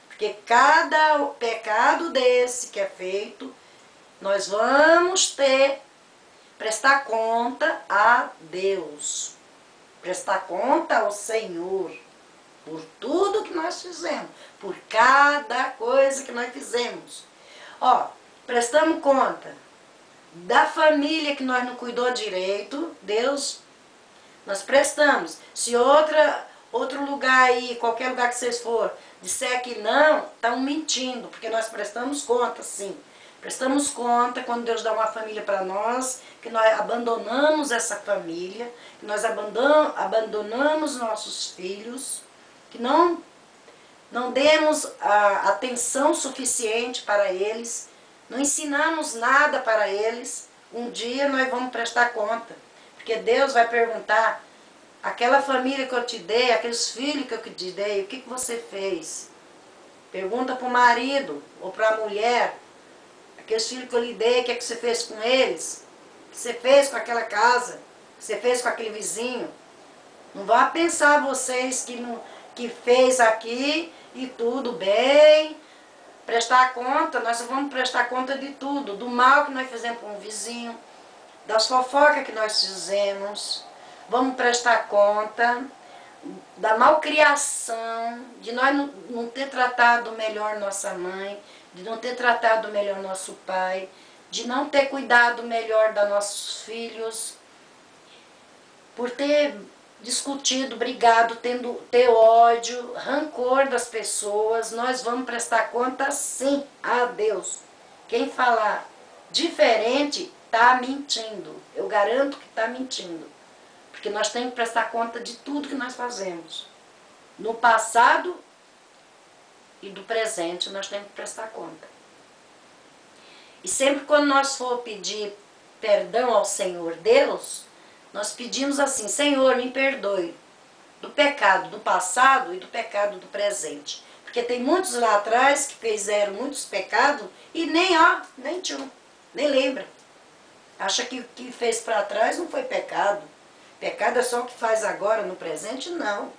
Porque cada pecado desse que é feito, nós vamos prestar conta a Deus. Prestar conta ao Senhor. Por tudo que nós fizemos. Por cada coisa que nós fizemos. Ó, prestamos conta da família que nós não cuidou direito. Deus, nós prestamos. Se outro lugar aí, qualquer lugar que vocês for, disser que não, estão mentindo, porque nós prestamos conta, sim. Prestamos conta quando Deus dá uma família para nós, que nós abandonamos essa família, que nós abandonamos nossos filhos, que não demos a atenção suficiente para eles, não ensinamos nada para eles. Um dia nós vamos prestar conta, porque Deus vai perguntar, aquela família que eu te dei, aqueles filhos que eu te dei, o que você fez? Pergunta para o marido ou para a mulher, aqueles filhos que eu lhe dei, o que você fez com eles? O que você fez com aquela casa? O que você fez com aquele vizinho? Não vá pensar vocês que fez aqui e tudo bem. Prestar conta, nós vamos prestar conta de tudo, do mal que nós fizemos com o vizinho, das fofocas que nós fizemos. Vamos prestar conta da malcriação, de nós não ter tratado melhor nossa mãe, de não ter tratado melhor nosso pai, de não ter cuidado melhor dos nossos filhos, por ter discutido, brigado, ter ódio, rancor das pessoas. Nós vamos prestar conta sim a Deus. Quem falar diferente está mentindo. Eu garanto que está mentindo. Porque nós temos que prestar conta de tudo que nós fazemos. No passado e do presente nós temos que prestar conta. E sempre quando nós for pedir perdão ao Senhor Deus, nós pedimos assim: Senhor, me perdoe do pecado do passado e do pecado do presente. Porque tem muitos lá atrás que fizeram muitos pecados e nem tchum, nem lembra. Acha que o que fez para trás não foi pecado. Pecado é só o que faz agora no presente? Não.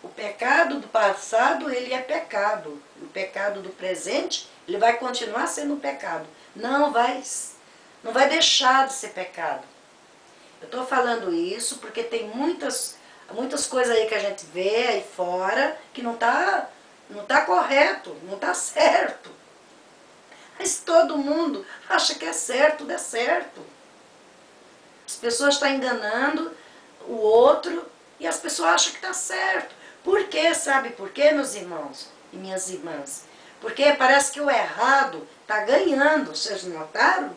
O pecado do passado, ele é pecado. O pecado do presente, ele vai continuar sendo pecado. Não vai deixar de ser pecado. Eu estou falando isso porque tem muitas coisas aí que a gente vê aí fora que não tá correto, não está certo. Mas todo mundo acha que é certo, tudo é certo. As pessoas estão enganando o outro e as pessoas acham que está certo. Por quê? Sabe por quê, meus irmãos e minhas irmãs? Porque parece que o errado está ganhando. Vocês notaram?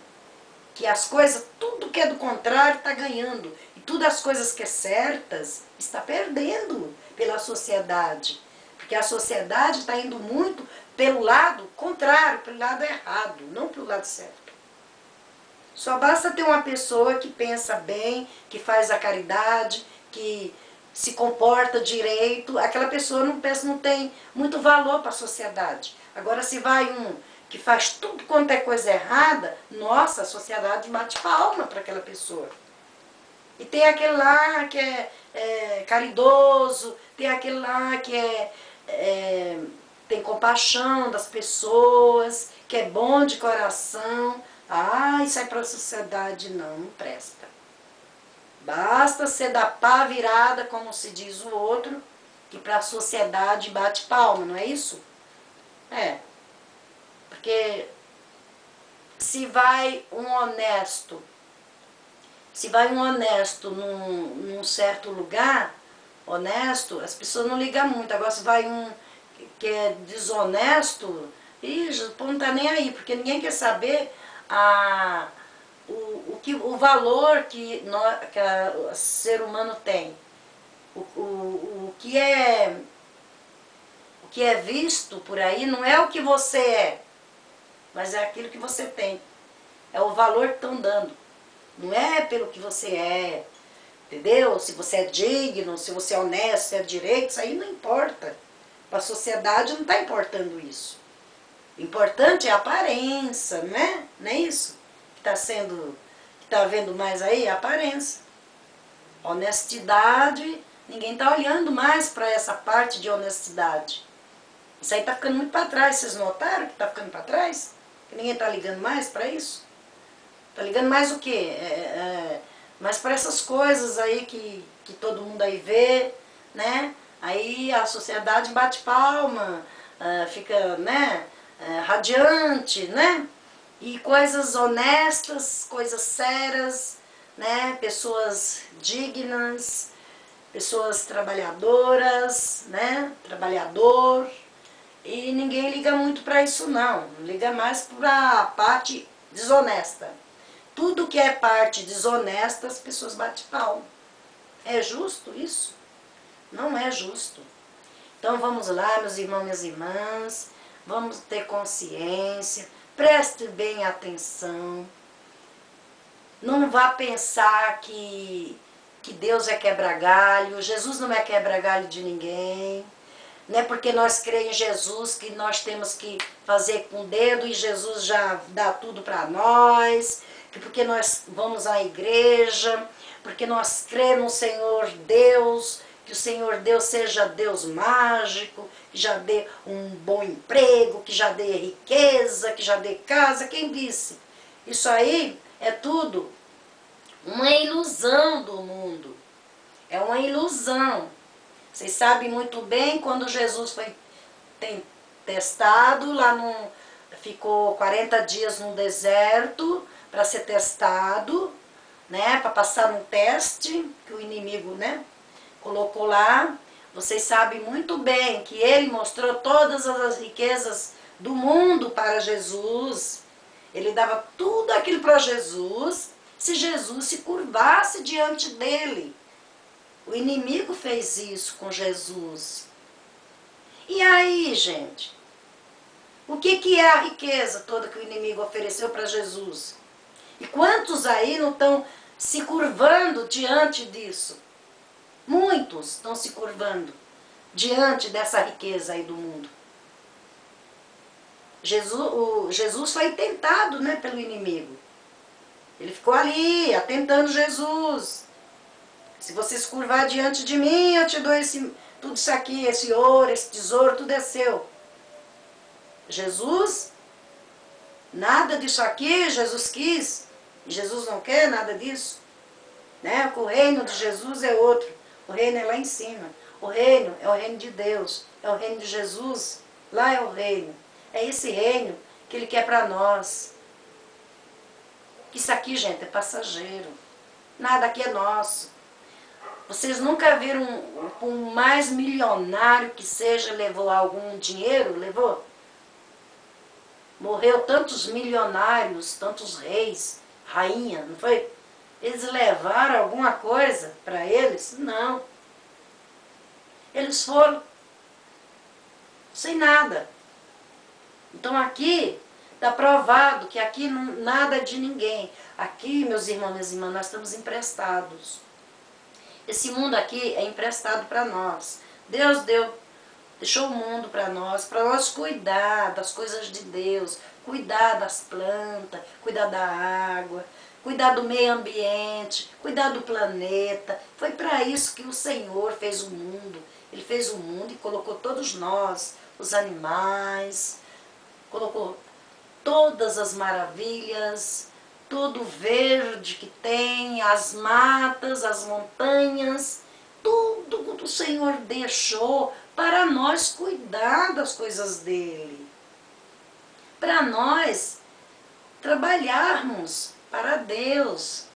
Que as coisas, tudo que é do contrário está ganhando. E tudo as coisas que é certas está perdendo pela sociedade. Porque a sociedade está indo muito pelo lado contrário, pelo lado errado, não pelo lado certo. Só basta ter uma pessoa que pensa bem, que faz a caridade, que se comporta direito. Aquela pessoa não tem muito valor para a sociedade. Agora, se vai um que faz tudo quanto é coisa errada, nossa, a sociedade bate palma para aquela pessoa. E tem aquele lá que é caridoso, tem aquele lá que tem compaixão das pessoas, que é bom de coração. Ah, isso aí para a sociedade não presta. Basta ser da pá virada, como se diz o outro, que para a sociedade bate palma, não é isso? É. Porque se vai um honesto num certo lugar, honesto, as pessoas não ligam muito. Agora se vai um que é desonesto, o povo não está nem aí, porque ninguém quer saber o valor que o ser humano tem. O que é visto por aí não é o que você é, mas é aquilo que você tem. É o valor que estão dando. Não é pelo que você é, entendeu? Se você é digno, se você é honesto, se é direito, isso aí não importa. Para a sociedade não está importando isso. O importante é a aparência, né? Não é isso que está vendo mais aí? A aparência. Honestidade, ninguém está olhando mais para essa parte de honestidade. Isso aí está ficando muito para trás. Vocês notaram que está ficando para trás? Que ninguém está ligando mais para isso? Está ligando mais o quê? Mais para essas coisas aí que todo mundo aí vê, né? Aí a sociedade bate palma, fica, né, radiante, né? E coisas honestas, coisas sérias, né? Pessoas dignas, pessoas trabalhadoras, né? Trabalhador. E ninguém liga muito para isso não, liga mais para a parte desonesta. Tudo que é parte desonesta, as pessoas batem palma. É justo isso? Não é justo. Então vamos lá, meus irmãos e minhas irmãs, vamos ter consciência, preste bem atenção. Não vá pensar que Deus é quebra-galho, Jesus não é quebra-galho de ninguém. Não é porque nós cremos em Jesus que nós temos que fazer com o dedo e Jesus já dá tudo para nós, que porque nós vamos à igreja, porque nós cremos no Senhor Deus, que o Senhor Deus seja Deus mágico, que já dê um bom emprego, que já dê riqueza, que já dê casa. Quem disse? Isso aí é tudo uma ilusão do mundo. É uma ilusão. Vocês sabem muito bem, quando Jesus foi testado, ficou 40 dias no deserto para ser testado, né, para passar um teste que o inimigo, né, colocou lá. Vocês sabem muito bem que ele mostrou todas as riquezas do mundo para Jesus. Ele dava tudo aquilo para Jesus, se Jesus se curvasse diante dele. O inimigo fez isso com Jesus. E aí, gente? O que é a riqueza toda que o inimigo ofereceu para Jesus? E quantos aí não estão se curvando diante disso? Muitos estão se curvando diante dessa riqueza aí do mundo. Jesus foi tentado, né, pelo inimigo. Ele ficou ali, atentando Jesus. Se você se curvar diante de mim, eu te dou tudo isso aqui, esse ouro, esse tesouro, tudo é seu. Jesus, nada disso aqui, Jesus quis. Jesus não quer nada disso. Né? O reino de Jesus é outro. O reino é lá em cima. O reino é o reino de Deus. É o reino de Jesus. Lá é o reino. É esse reino que Ele quer para nós. Isso aqui, gente, é passageiro. Nada aqui é nosso. Vocês nunca viram um mais milionário que seja levou algum dinheiro? Levou? Morreu tantos milionários, tantos reis, rainha, não foi? Eles levaram alguma coisa para eles? Não. Eles foram sem nada. Então aqui está provado que aqui nada de ninguém. Aqui, meus irmãos e minhas irmãs, nós estamos emprestados. Esse mundo aqui é emprestado para nós. Deus deixou o mundo para nós cuidar das coisas de Deus, cuidar das plantas, cuidar da água, cuidar do meio ambiente, cuidar do planeta. Foi para isso que o Senhor fez o mundo. Ele fez o mundo e colocou todos nós, os animais, colocou todas as maravilhas, todo o verde que tem, as matas, as montanhas, tudo o Senhor deixou para nós cuidar das coisas dele. Para nós trabalharmos para Deus.